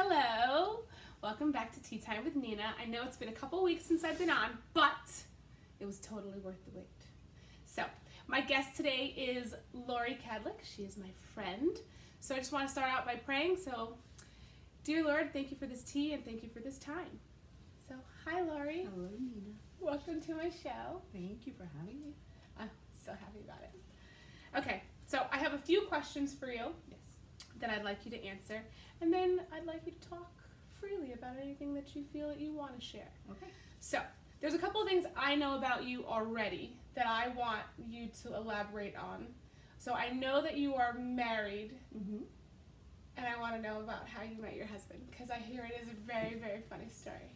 Hello, welcome back to Tea Time with Nina. I know it's been a couple weeks since I've been on, but it was totally worth the wait. So, my guest today is Lori Kadlec. She is my friend. So I just want to start out by praying. So, dear Lord, thank you for this tea and thank you for this time. So, hi Lori. Hello, Nina. Welcome to my show. Thank you for having me. I'm so happy about it. Okay, so I have a few questions for you. Yes. That I'd like you to answer, and then I'd like you to talk freely about anything that you feel that you want to share. Okay. So, there's a couple of things I know about you already that I want you to elaborate on. So, I know that you are married, and I want to know about how you met your husband, because I hear it is a very, very funny story.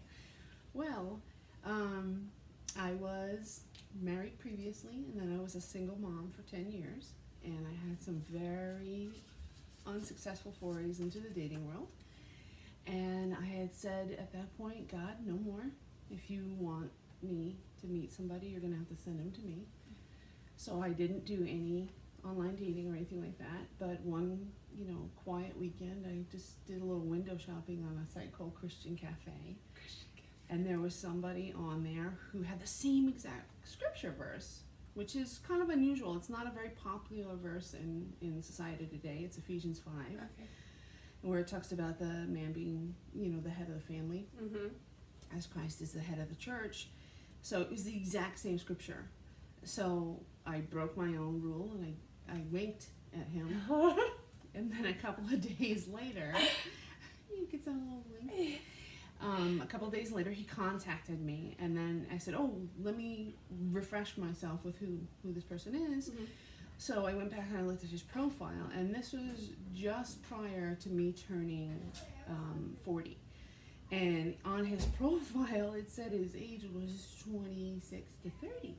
Well, I was married previously, and then I was a single mom for 10 years, and I had some very unsuccessful forays into the dating world. And I had said at that point, God, no more. If you want me to meet somebody, you're going to have to send him to me. So I didn't do any online dating or anything like that. But one, quiet weekend, I just did a little window shopping on a site called Christian Cafe. And there was somebody on there who had the same exact scripture verse, which is kind of unusual. It's not a very popular verse in society today. It's Ephesians 5, Okay. where it talks about the man being, the head of the family, as Christ is the head of the church. So it was the exact same scripture. So I broke my own rule, and I winked at him. And then a couple of days later, you could sound a little wink. A couple of days later, he contacted me, and then I said, "Oh, let me refresh myself with who this person is." So I went back and I looked at his profile, and this was just prior to me turning 40. And on his profile, it said his age was 26 to 30,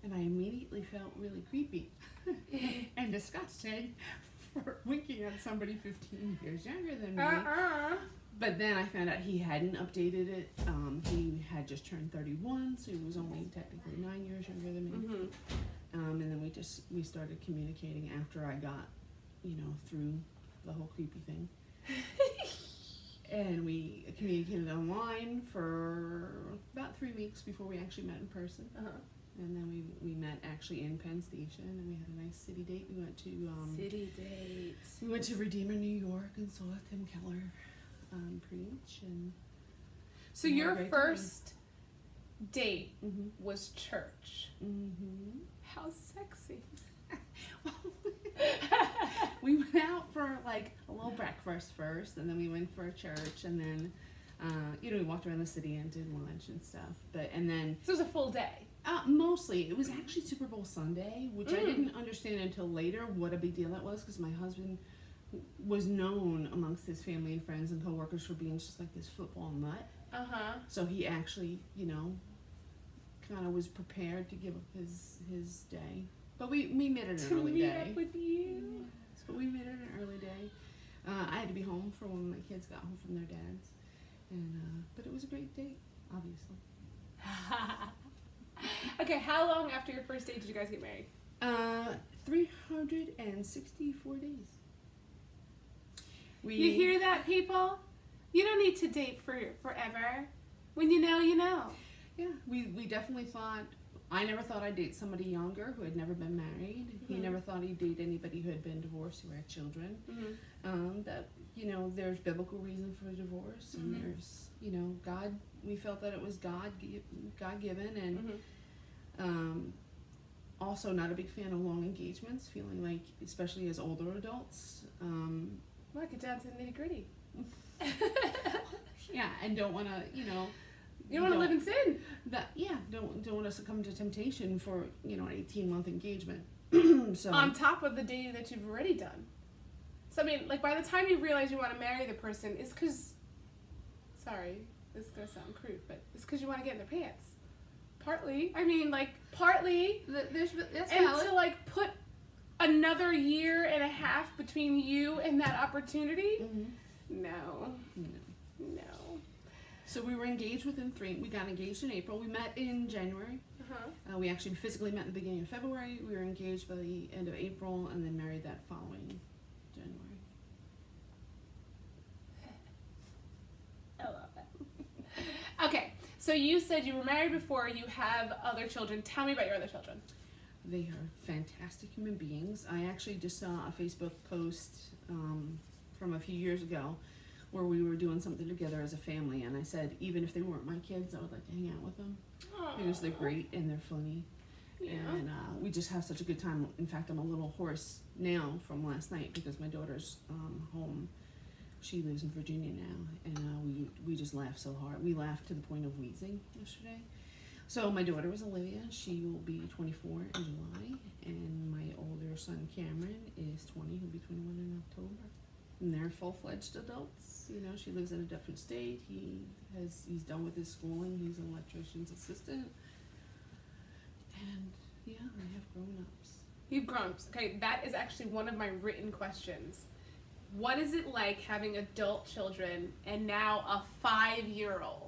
and I immediately felt really creepy and disgusting for winking at somebody 15 years younger than me. But then I found out he hadn't updated it. He had just turned 31, so he was only technically 9 years younger than me. And then we started communicating after I got, through the whole creepy thing. And we communicated online for about 3 weeks before we actually met in person. And then we met actually in Penn Station, and we had a nice city date. We went to City dates. We went to Redeemer, New York, and saw Tim Keller preach. And So your first date was church. How sexy. We went out for like a little breakfast first, and then we went for a church, and then we walked around the city and did lunch and stuff. So it was a full day. Mostly. It was actually Super Bowl Sunday, which I didn't understand until later what a big deal that was, because my husband was known amongst his family and friends and coworkers for being just like this football nut. So he actually, kind of was prepared to give up his day. But we made it an early day. To meet up with you. Yes, but we made it an early day. I had to be home for when my kids got home from their dads. But it was a great date, obviously. Okay, how long after your first date did you guys get married? 364 days. You hear that, people? You don't need to date for forever. When you know, you know. Yeah, we definitely thought, I never thought I'd date somebody younger who had never been married. He never thought he'd date anybody who had been divorced who had children. That, there's biblical reason for divorce, and there's, God, we felt that it was God-given, and also not a big fan of long engagements, feeling like, especially as older adults, Well, get down to the nitty-gritty. yeah, and don't want to, You don't want to live in sin. Don't want to succumb to temptation for, an 18-month engagement. So on top of the dating that you've already done. So, I mean, like, by the time you realize you want to marry the person, it's because, sorry, this is going to sound crude, but it's because you want to get in their pants. Partly. that's and valid. to, like, put another year and a half between you and that opportunity? No. So we were engaged we got engaged in April. We met in January. We actually physically met in the beginning of February. We were engaged by the end of April, and then married that following January. So you said you were married before, you have other children. Tell me about your other children. They are fantastic human beings. I actually just saw a Facebook post from a few years ago where we were doing something together as a family, and I said even if they weren't my kids, I would like to hang out with them because they're great and they're funny. Yeah. And we just have such a good time. In fact, I'm a little hoarse now from last night because my daughter's home. She lives in Virginia now, and we just laughed so hard. We laughed to the point of wheezing yesterday. So my daughter was Olivia. She will be 24 in July, and my older son Cameron is 20. He'll be 21 in October. And they're full-fledged adults. You know, she lives in a different state. He's done with his schooling. He's an electrician's assistant. And yeah, I have grown-ups. You've grown-ups. Okay, that is actually one of my written questions. What is it like having adult children and now a 5-year-old?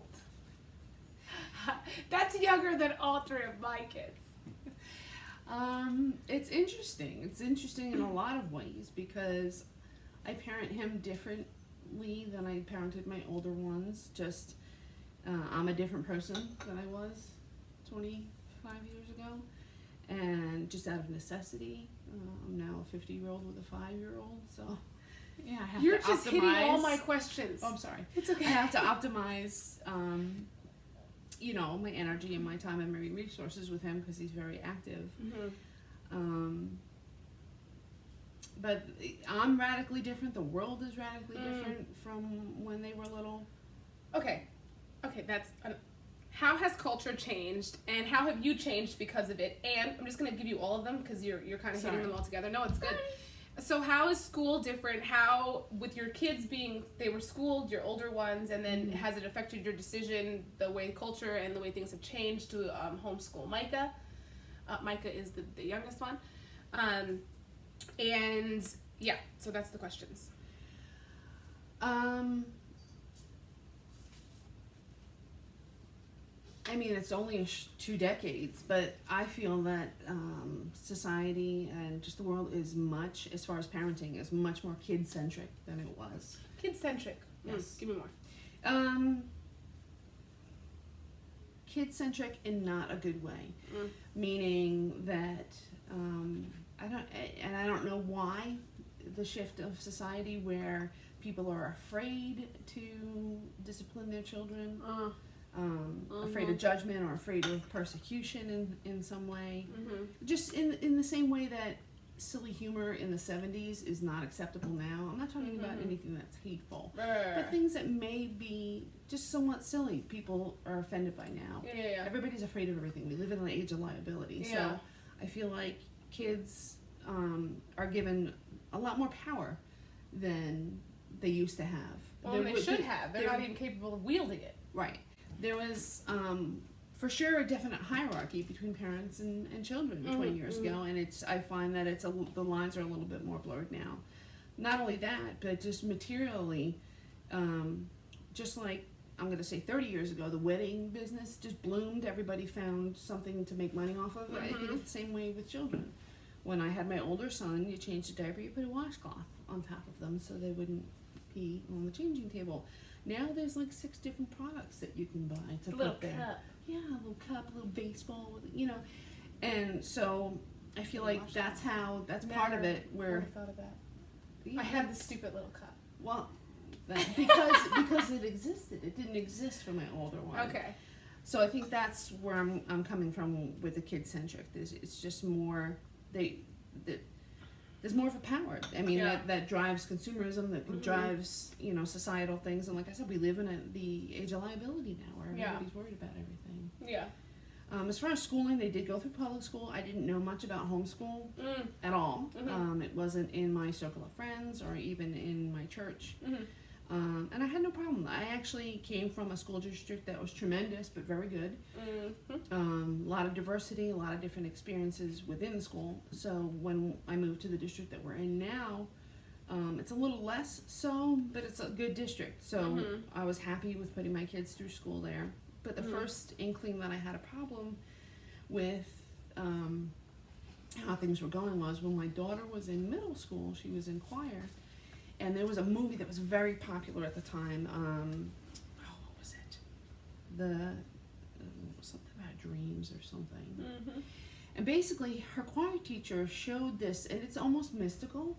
That's younger than all 3 of my kids. It's interesting. It's interesting in a lot of ways because I parent him differently than I parented my older ones. Just, I'm a different person than I was 25 years ago. And just out of necessity, I'm now a 50-year-old with a 5-year-old, so yeah, I have You're to just optimize. hitting all my questions. Oh, I'm sorry. It's okay. I have to optimize, you know, my energy and my time and my resources with him because he's very active. Mm-hmm. But I'm radically different. The world is radically different from when they were little. Okay, that's... how has culture changed, and how have you changed because of it? And I'm just going to give you all of them because you're kind of hitting them all together. No, it's good. So how is school different? How, with your kids being, they were schooled, your older ones, and then has it affected your decision, the way culture and the way things have changed to homeschool Micah? Micah is the youngest one. And yeah, so that's the questions. I mean, it's only 2 decades, but I feel that society and just the world is much, as far as parenting, is much more kid-centric than it was. Kid-centric. Yes. Give me more. Kid-centric in not a good way, meaning that I don't know why the shift of society where people are afraid to discipline their children. Afraid of judgment or afraid of persecution in some way. Just in the same way that silly humor in the 70s is not acceptable now. I'm not talking about anything that's hateful, but things that may be just somewhat silly. People are offended by now. Yeah. Everybody's afraid of everything. We live in an age of liability. Yeah. So I feel like kids are given a lot more power than they used to have. Well, they should have. They're not even capable of wielding it. Right. There was, for sure, a definite hierarchy between parents and children 20 years ago, and I find that the lines are a little bit more blurred now. Not only that, but just materially, just like, I'm going to say 30 years ago, the wedding business just bloomed. Everybody found something to make money off of. I think it's the same way with children. When I had my older son, you changed a diaper, you put a washcloth on top of them so they wouldn't pee on the changing table. Now there's like 6 different products that you can buy to put there. Cup. Yeah, a little cup, a little baseball, you know. And so I feel like that's part of it. Where I thought of that. Yeah, I had this stupid little cup. Well, because it existed. It didn't exist for my older one. Okay. So I think that's where I'm coming from with the kid centric. It's just more there's more of a power. I mean, that drives consumerism, that drives, you know, societal things. And like I said, we live in the age of liability now where everybody's worried about everything. Yeah. As far as schooling, they did go through public school. I didn't know much about homeschool at all. It wasn't in my circle of friends or even in my church. And I had no problem. I actually came from a school district that was tremendous, but very good. A lot of diversity, a lot of different experiences within the school. So when I moved to the district that we're in now, it's a little less so, but it's a good district. So I was happy with putting my kids through school there. But the first inkling that I had a problem with how things were going was when my daughter was in middle school, she was in choir. And there was a movie that was very popular at the time. What was it? dreams or something. Mm-hmm. And basically, her choir teacher showed this, and it's almost mystical.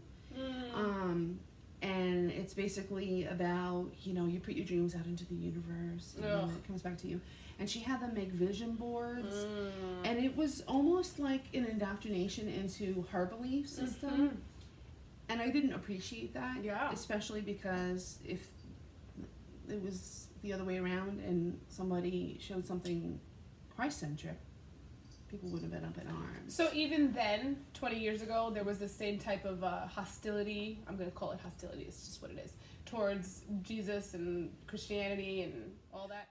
And it's basically about, you put your dreams out into the universe, and then it comes back to you. And she had them make vision boards, and it was almost like an indoctrination into her belief system. Mm-hmm. And I didn't appreciate that, Yeah. especially because if it was the other way around and somebody showed something Christ-centric, people would have been up in arms. So even then, 20 years ago, there was the same type of hostility, I'm going to call it hostility, it's just what it is, towards Jesus and Christianity and all that.